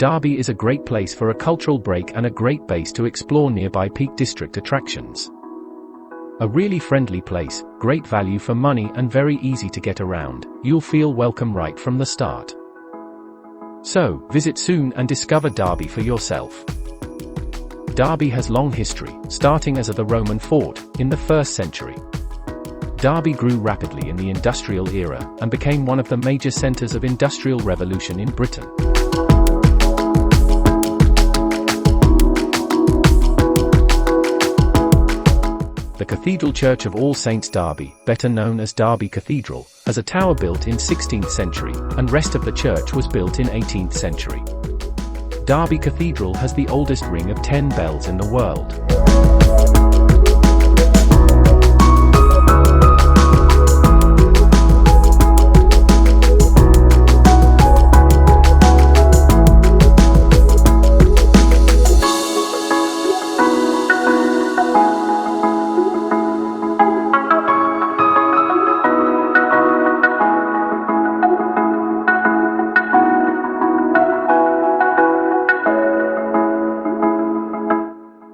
Derby is a great place for a cultural break and a great base to explore nearby Peak District attractions. A really friendly place, great value for money and very easy to get around. You'll feel welcome right from the start. So, visit soon and discover Derby for yourself. Derby has long history, starting as the Roman fort, in the 1st century. Derby grew rapidly in the industrial era, and became one of the major centres of industrial revolution in Britain. The Cathedral Church of All Saints Derby, better known as Derby Cathedral, has a tower built in 16th century, and rest of the church was built in 18th century. Derby Cathedral has the oldest ring of 10 bells in the world.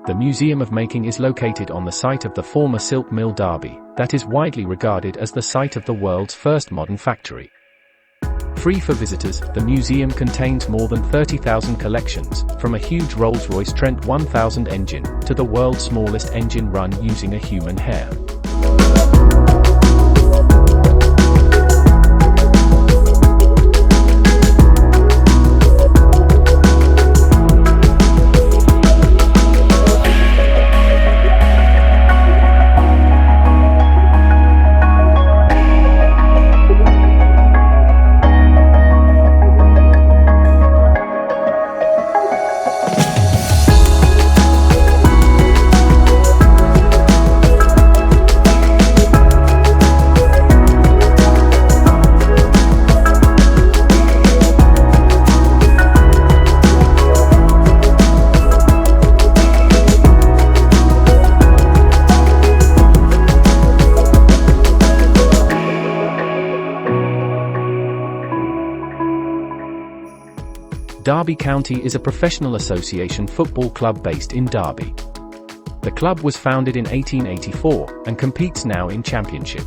The Museum of Making is located on the site of the former silk mill Derby, that is widely regarded as the site of the world's first modern factory. Free for visitors, the museum contains more than 30,000 collections, from a huge Rolls-Royce Trent 1000 engine, to the world's smallest engine run using a human hair. Derby County is a professional association football club based in Derby. The club was founded in 1884, and competes now in Championship.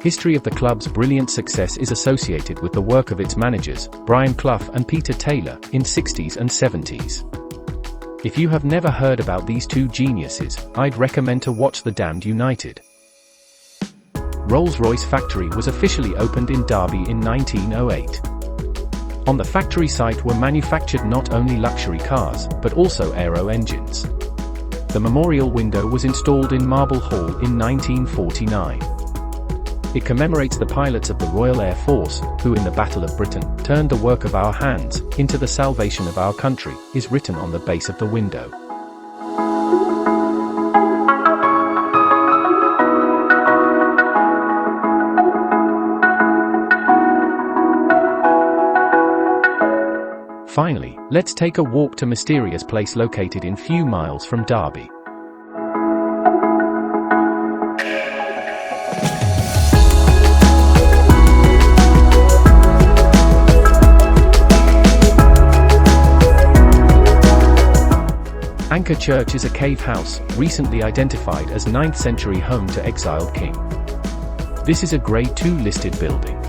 History of the club's brilliant success is associated with the work of its managers, Brian Clough and Peter Taylor, in 60s and 70s. If you have never heard about these two geniuses, I'd recommend to watch The Damned United. Rolls-Royce factory was officially opened in Derby in 1908. On the factory site were manufactured not only luxury cars, but also aero engines. The memorial window was installed in Marble Hall in 1949. It commemorates the pilots of the Royal Air Force, who in the Battle of Britain, turned the work of our hands into the salvation of our country, is written on the base of the window. Finally, let's take a walk to mysterious place located in few miles from Derby. Anchor Church is a cave house, recently identified as 9th century home to exiled king. This is a Grade II listed building.